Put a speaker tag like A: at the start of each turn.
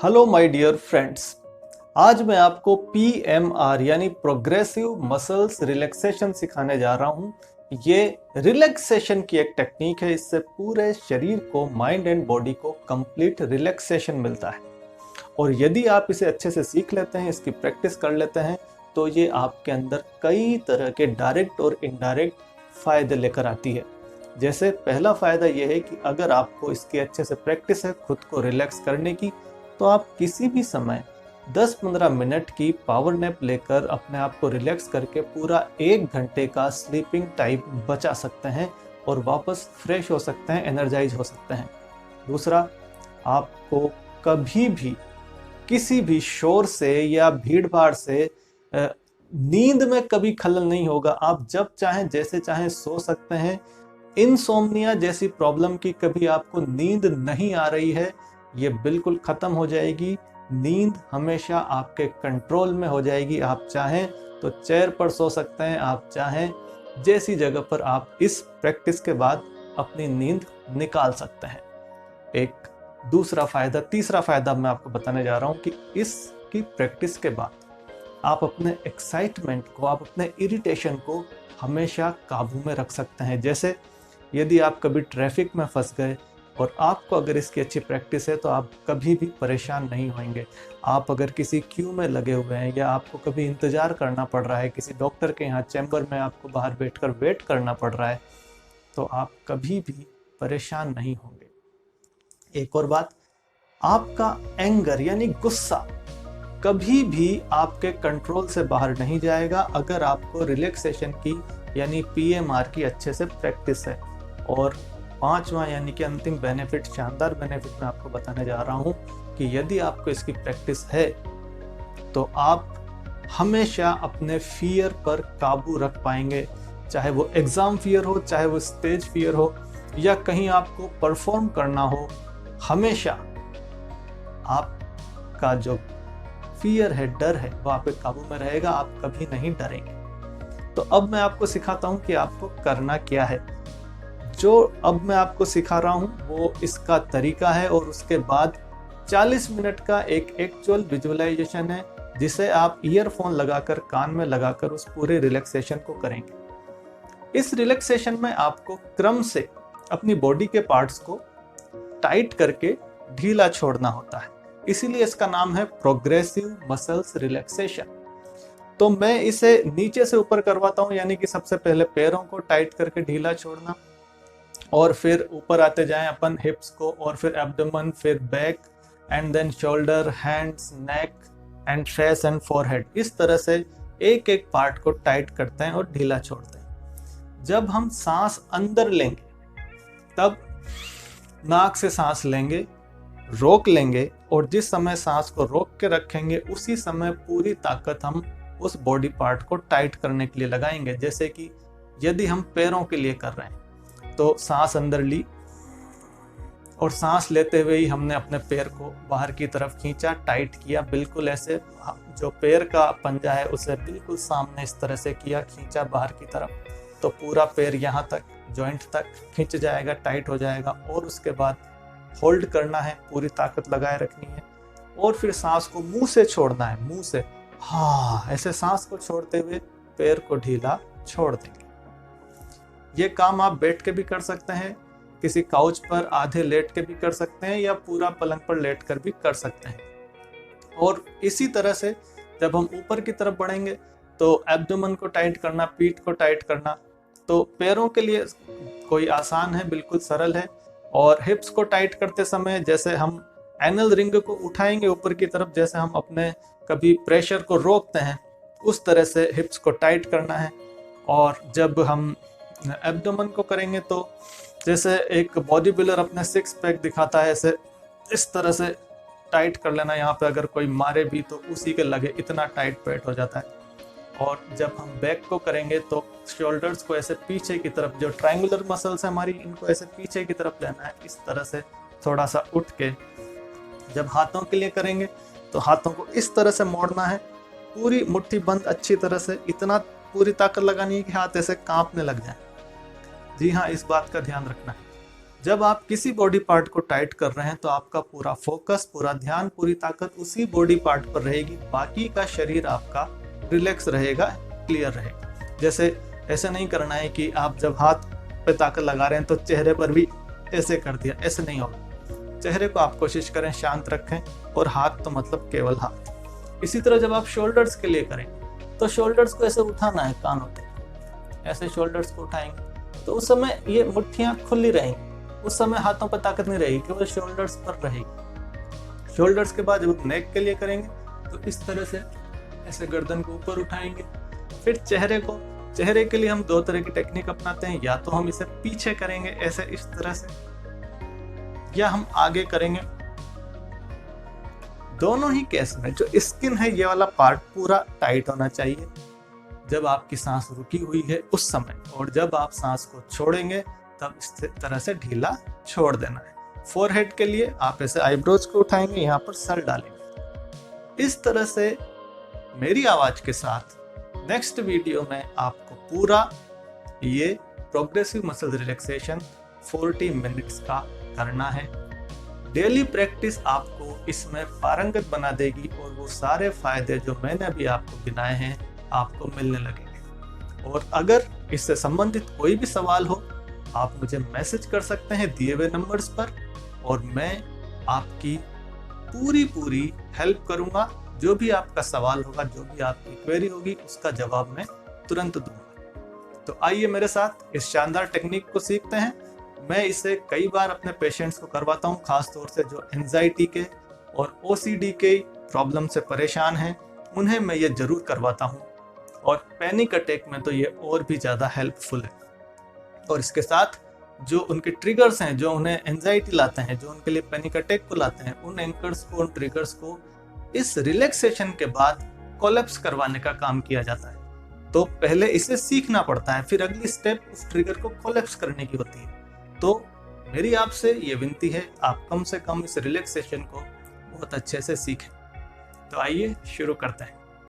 A: Hello my dear friends. आज मैं आपको PMR यानी प्रोग्रेसिव मसल्स रिलैक्सेशन सिखाने जा रहा हूँ। ये रिलैक्सेशन की एक टेक्निक है। इससे पूरे शरीर को, माइंड एंड बॉडी को कंप्लीट रिलैक्सेशन मिलता है। और यदि आप इसे अच्छे से सीख लेते हैं, इसकी प्रैक्टिस कर लेते हैं, तो ये आपके अंदर कई तरह के डायरेक्ट और इनडायरेक्ट फ़ायदे लेकर आती है। जैसे पहला फ़ायदा ये है कि अगर आपको इसकी अच्छे से प्रैक्टिस है खुद को रिलैक्स करने की, तो आप किसी भी समय 10-15 मिनट की पावर नैप लेकर अपने आप को रिलैक्स करके पूरा 1 घंटे का स्लीपिंग टाइम बचा सकते हैं और वापस फ्रेश हो सकते हैं, एनर्जाइज हो सकते हैं। दूसरा, आपको कभी भी किसी भी शोर से या भीड़-भाड़ से नींद में कभी खलल नहीं होगा। आप जब चाहें, जैसे चाहें सो सकते हैं। इनसोम्निया जैसी प्रॉब्लम की कभी आपको नींद नहीं आ रही है, ये बिल्कुल खत्म हो जाएगी। नींद हमेशा आपके कंट्रोल में हो जाएगी। आप चाहें तो चेयर पर सो सकते हैं, आप चाहें जैसी जगह पर आप इस प्रैक्टिस के बाद अपनी नींद निकाल सकते हैं। एक दूसरा फायदा, तीसरा फायदा मैं आपको बताने जा रहा हूं कि इसकी प्रैक्टिस के बाद आप अपने एक्साइटमेंट को, आप अपने इरिटेशन को हमेशा काबू में रख सकते हैं। जैसे यदि आप कभी ट्रैफिक में फंस गए और आपको अगर इसकी अच्छी प्रैक्टिस है तो आप कभी भी परेशान नहीं होंगे। आप अगर किसी क्यू में लगे हुए हैं या आपको कभी इंतज़ार करना पड़ रहा है, किसी डॉक्टर के यहाँ चैम्बर में आपको बाहर बैठकर वेट करना पड़ रहा है, तो आप कभी भी परेशान नहीं होंगे। एक और बात, आपका एंगर यानी गुस्सा कभी भी आपके कंट्रोल से बाहर नहीं जाएगा अगर आपको रिलैक्सेशन की यानी PMR की अच्छे से प्रैक्टिस है। और पांचवा यानी कि अंतिम बेनिफिट, शानदार बेनिफिट मैं आपको बताने जा रहा हूं कि यदि आपको इसकी प्रैक्टिस है तो आप हमेशा अपने फियर पर काबू रख पाएंगे। चाहे वो एग्जाम फियर हो, चाहे वो स्टेज फियर हो, या कहीं आपको परफॉर्म करना हो, हमेशा आपका जो फियर है, डर है, वो आप पे काबू में रहेगा। आप कभी नहीं डरेंगे। तो अब मैं आपको सिखाता हूं कि आपको करना क्या है। जो अब मैं आपको सिखा रहा हूं वो इसका तरीका है, और उसके बाद 40 मिनट का एक एक्चुअल विजुअलाइजेशन है जिसे आप ईयरफोन लगाकर, कान में लगाकर उस पूरे रिलैक्सेशन को करेंगे। इस रिलैक्सेशन में आपको क्रम से अपनी बॉडी के पार्ट्स को टाइट करके ढीला छोड़ना होता है, इसीलिए इसका नाम है प्रोग्रेसिव मसल्स रिलैक्सेशन। तो मैं इसे नीचे से ऊपर करवाता हूं, यानी कि सबसे पहले पैरों को टाइट करके ढीला छोड़ना, और फिर ऊपर आते जाएं अपन हिप्स को, और फिर एब्डोमेन, फिर back, and then shoulder, hands, neck and face and forehead. इस तरह से एक एक पार्ट को टाइट करते हैं और ढीला छोड़ते हैं। जब हम सांस अंदर लेंगे तब नाक से सांस लेंगे, रोक लेंगे, और जिस समय सांस को रोक के रखेंगे उसी समय पूरी ताकत हम उस बॉडी पार्ट को टाइट करने के लिए लगाएंगे। जैसे कि यदि हम पैरों के लिए कर रहे हैं तो सांस अंदर ली, और सांस लेते हुए ही हमने अपने पैर को बाहर की तरफ खींचा, टाइट किया, बिल्कुल ऐसे जो पैर का पंजा है उसे बिल्कुल सामने इस तरह से किया, खींचा बाहर की तरफ, तो पूरा पैर यहाँ तक, जॉइंट तक खींच जाएगा, टाइट हो जाएगा। और उसके बाद होल्ड करना है, पूरी ताकत लगाए रखनी है, और फिर सांस को मुंह से छोड़ना है, मुंह से हाँ ऐसे सांस को छोड़ते हुए पैर को ढीला छोड़ देंगे। ये काम आप बैठ के भी कर सकते हैं, किसी काउच पर आधे लेट के भी कर सकते हैं, या पूरा पलंग पर लेट कर भी कर सकते हैं। और इसी तरह से जब हम ऊपर की तरफ बढ़ेंगे तो एब्डोमेन को टाइट करना, पीठ को टाइट करना, तो पैरों के लिए कोई आसान है, बिल्कुल सरल है। और हिप्स को टाइट करते समय जैसे हम एनल रिंग को उठाएंगे ऊपर की तरफ, जैसे हम अपने कभी प्रेशर को रोकते हैं, उस तरह से हिप्स को टाइट करना है। और जब हम एब्डोमेन को करेंगे तो जैसे एक बॉडी बिल्डर अपने 6 पैक दिखाता है, ऐसे इस तरह से टाइट कर लेना। यहाँ पे अगर कोई मारे भी तो उसी के लगे, इतना टाइट पेट हो जाता है। और जब हम बैक को करेंगे तो शोल्डर्स को ऐसे पीछे की तरफ, जो ट्रायंगुलर मसल्स है हमारी, इनको ऐसे पीछे की तरफ लेना है, इस तरह से थोड़ा सा उठ के। जब हाथों के लिए करेंगे तो हाथों को इस तरह से मोड़ना है, पूरी मुट्ठी बंद अच्छी तरह से, इतना पूरी ताकत लगानी है कि हाथ ऐसे कांपने लग जाए। जी हाँ, इस बात का ध्यान रखना है। जब आप किसी बॉडी पार्ट को टाइट कर रहे हैं तो आपका पूरा फोकस, पूरा ध्यान, पूरी ताकत उसी बॉडी पार्ट पर रहेगी। बाकी का शरीर आपका रिलैक्स रहेगा, क्लियर रहेगा। जैसे ऐसे नहीं करना है कि आप जब हाथ पे ताकत लगा रहे हैं तो चेहरे पर भी ऐसे कर दिया, ऐसे नहीं होगा। चेहरे को आप कोशिश करें शांत रखें, और हाथ तो मतलब केवल हाथ। इसी तरह जब आप शोल्डर्स के लिए करें तो शोल्डर्स को ऐसे उठाना है, कान होते ऐसे शोल्डर्स को उठाएंगे तो उस समय ये मुट्ठियां खुली रहेंगी, उस समय हाथों पर ताकत नहीं रहेगी, केवल शोल्डर्स पर रहेगी। शोल्डर्स के बाद जब नेक के लिए करेंगे तो इस तरह से ऐसे गर्दन को ऊपर उठाएंगे। फिर चेहरे के लिए हम दो तरह की टेक्निक अपनाते हैं, या तो हम इसे पीछे करेंगे ऐसे इस तरह से, या हम आगे करेंगे। दोनों ही केस में जो स्किन है ये वाला पार्ट पूरा टाइट होना चाहिए जब आपकी सांस रुकी हुई है उस समय, और जब आप सांस को छोड़ेंगे तब इस तरह से ढीला छोड़ देना है। फोरहेड के लिए आप ऐसे आईब्रोज को उठाएंगे, यहाँ पर सर डालेंगे। इस तरह से मेरी आवाज के साथ नेक्स्ट वीडियो में आपको पूरा ये प्रोग्रेसिव मसल रिलैक्सेशन 40 मिनट्स का करना है। डेली प्रैक्टिस आपको इसमें पारंगत बना देगी, और वो सारे फायदे जो मैंने अभी आपको गिनाए हैं आपको मिलने लगेंगे। और अगर इससे संबंधित कोई भी सवाल हो आप मुझे मैसेज कर सकते हैं दिए हुए नंबर्स पर, और मैं आपकी पूरी हेल्प करूंगा। जो भी आपका सवाल होगा, जो भी आपकी क्वेरी होगी, उसका जवाब मैं तुरंत दूंगा। तो आइए मेरे साथ इस शानदार टेक्निक को सीखते हैं। मैं इसे कई बार अपने पेशेंट्स को करवाता हूँ, खासतौर से जो एंजाइटी के और OCD के प्रॉब्लम से परेशान हैं, उन्हें मैं ये जरूर करवाता हूँ। और पैनिक अटैक में तो ये और भी ज़्यादा हेल्पफुल है। और इसके साथ जो उनके ट्रिगर्स हैं, जो उन्हें एंजाइटी लाते हैं, जो उनके लिए पैनिक अटैक को लाते हैं, उन एंकर्स को, उन ट्रिगर्स को इस रिलैक्सेशन के बाद कोलैप्स करवाने का काम किया जाता है। तो पहले इसे सीखना पड़ता है, फिर अगली स्टेप उस ट्रिगर को कोलैप्स करने की होती है। तो मेरी आपसे ये विनती है, आप कम से कम इस रिलैक्सेशन को बहुत अच्छे से सीखें। तो आइए शुरू करते हैं।